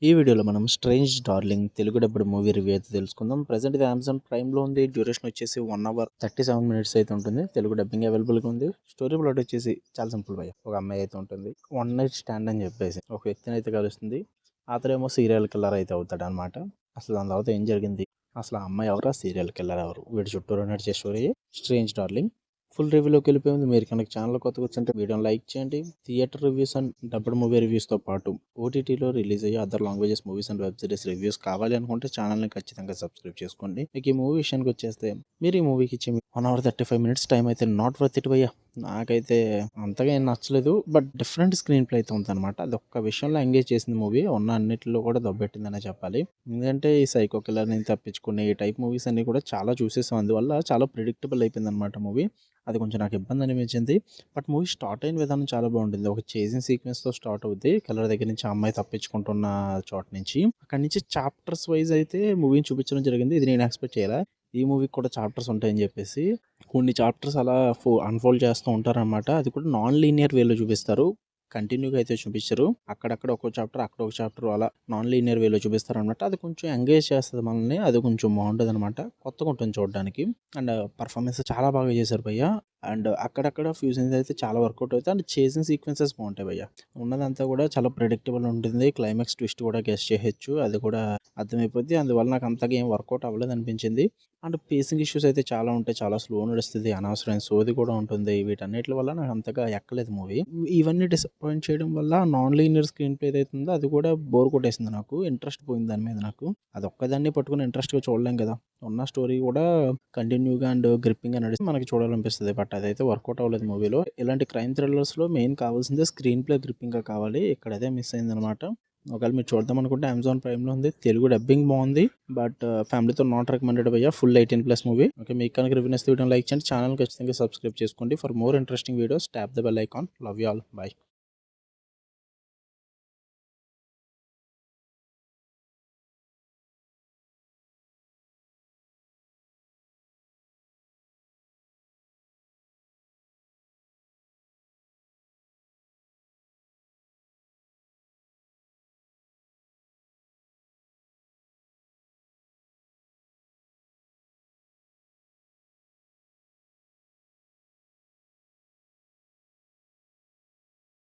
ఈ వీడియోలో మనం 'strange darling' Telugu dubbed movie review అయితే తెలుసుకుందాం. ప్రెజెంట్ ఇది అమెజాన్ ప్రైమ్‌లో ఉంది. డ్యూరేషన్ వచ్చేసి 1 అవర్ 37 మినిట్స్ అయితే ఉంటుంది. తెలుగు డబ్బింగ్ అవైలబుల్‌గా ఉంది. స్టోరీ ప్లాట్ వచ్చేసి చాలా సింపుల్ భయ్య. ఒక అమ్మాయి అయితే ఉంటుంది. వన్ నైట్ స్టాండ్ అని చెప్పేసి ఒక వ్యక్తిని అయితే కలుస్తుంది. అతనేమో సీరియల్ కిల్లర్ అయితే అవుతాడనమాట. అసలు దాని తర్వాత ఏం జరిగింది? అసలు ఆ అమ్మాయి ఎవరు? ఆ సీరియల్ కిల్లర్ ఎవరు? వీడి చుట్టూరు నడిచే స్టోరీ 'స్ట్రేంజ్ డార్లింగ్'. ఫుల్ రివ్యూలోకి వెళ్ళిపోయింది. మీరు కనుక ఛానల్ కొత్తగా వచ్చుంటే వీడియోని లైక్ చేయండి. Theatre reviews and dubbed movie రివ్యూస్తో పాటు ఓటీటీలో రిలీజ్ అయ్యే other languages movies and web series reviews కావాలి అనుకుంటే ఛానల్ని ఖచ్చితంగా సబ్స్క్రైబ్ చేసుకోండి. మీకు ఈ మూవీ విషయానికి వచ్చేస్తే మీరు ఈ మూవీకి ఇచ్చే 1 అవర్ 35 మినిట్స్ టైం అయితే నాట్ వర్త్ ఇట్ భయ్యా. నాకైతే అంతగా ఏం నచ్చలేదు. బట్ డిఫరెంట్ స్క్రీన్ ప్లే అయితే ఉందన్నమాట. అది ఒక్క విషయంలో ఎంగేజ్ చేసింది మూవీ. ఉన్న అన్నిటిలో కూడా దొబ్బెట్టిందనే చెప్పాలి. ఎందుకంటే ఈ సైకో కిల్లర్ని తప్పించుకునే ఈ టైప్ మూవీస్ అన్ని కూడా చాలా చూసేసాం. అందువల్ల చాలా ప్రిడిక్టబుల్ అయిపోయింది అనమాట మూవీ. అది కొంచెం నాకు ఇబ్బంది అనిపించింది. బట్ మూవీ స్టార్ట్ అయిన విధానం చాలా బాగుంటుంది. ఒక చేసింగ్ సీక్వెన్స్తో స్టార్ట్ అవుద్ది. కిల్లర్ దగ్గర నుంచి ఆ అమ్మాయి తప్పించుకుంటున్న చోట నుంచి అక్కడి నుంచి చాప్టర్స్ వైజ్ అయితే మూవీని చూపించడం జరిగింది. ఇది నేను ఎక్స్పెక్ట్ చేయాలా. ఈ మూవీకి కూడా చాప్టర్స్ ఉంటాయని చెప్పేసి కొన్ని చాప్టర్స్ అలా అన్ఫోల్డ్ చేస్తూ ఉంటారనమాట. అది కూడా నాన్ లీనియర్ వేలో చూపిస్తారు. కంటిన్యూగా అయితే చూపించరు. అక్కడక్కడ ఒక్కో చాప్టర్ అక్కడ ఒక చాప్టర్ అలా నాన్ లీనియర్ వేలో చూపిస్తారు అనమాట. అది కొంచెం ఎంగేజ్ చేస్తుంది మనల్ని. అది కొంచెం బాగుంటుంది అనమాట. కొత్తగా ఉంటుంది చూడడానికి. అండ్ పర్ఫార్మెన్స్ చాలా బాగా చేశారు భయ్య. అండ్ అక్కడక్కడ ఫ్యూ సీన్స్ అయితే చాలా వర్కౌట్ అవుతాయి. అండ్ చేసింగ్ సీక్వెన్సెస్ బాగుంటాయి భయ్య. ఉన్నదంతా కూడా చాలా ప్రెడిక్టబుల్ ఉంటుంది. క్లైమాక్స్ ట్విస్ట్ కూడా గెస్ చేయొచ్చు. అది కూడా అర్థమైపోద్ది. అందువల్ల నాకు అంతగా ఏం వర్కౌట్ అవ్వలేదు అనిపించింది. అండ్ పేసింగ్ ఇష్యూస్ అయితే చాలా ఉంటాయి. చాలా స్లో నడుస్తుంది. అనవసరమైన సోది కూడా ఉంటుంది. వీటన్నిటి వల్ల నాకు అంతగా ఎక్కలేదు మూవీ. ఇవన్నీ డిసప్పాయింట్ చేయడం వల్ల నాన్ లీనియర్ స్క్రీన్ ప్లే ఏదైతే ఉందో అది కూడా బోర్ కొట్టేసింది నాకు. ఇంట్రెస్ట్ పోయింది దాని మీద నాకు. అది ఒక్కదాన్ని పట్టుకుని ఇంట్రెస్ట్గా చూడలేం కదా. ఉన్న స్టోరీ కూడా కంటిన్యూగా అండ్ గ్రిప్పింగ్గా నడిస్తే మనకి చూడాలనిపిస్తుంది. బట్ అదైతే వర్కౌట్ అవ్వలేదు మూవీలో. ఇలాంటి క్రైమ్ థ్రిల్లర్స్లో మెయిన్ కావాల్సిందే స్క్రీన్ ప్లే గ్రిప్పింగ్గా కావాలి. ఇక్కడ అదే మిస్ అయిందనమాట. ఒకవేళ మీరు చూద్దాం అనుకుంటే అమెజాన్ ప్రైమ్‌లో ఉంది. తెలుగు డబ్బింగ్ బాగుంది. బట్ ఫ్యామిలీతో నాట్ రికమెండెడ్ భయ్యా. Full 18+ movie. ఓకే, మీకు కనుక రివ్యూ నచ్చితే వీడియోని లైక్ చేయండి. ఛానల్ ఖచ్చితంగా సబ్స్క్రైబ్ చేసుకోండి. For more interesting videos tap the bell icon. Love you all. By.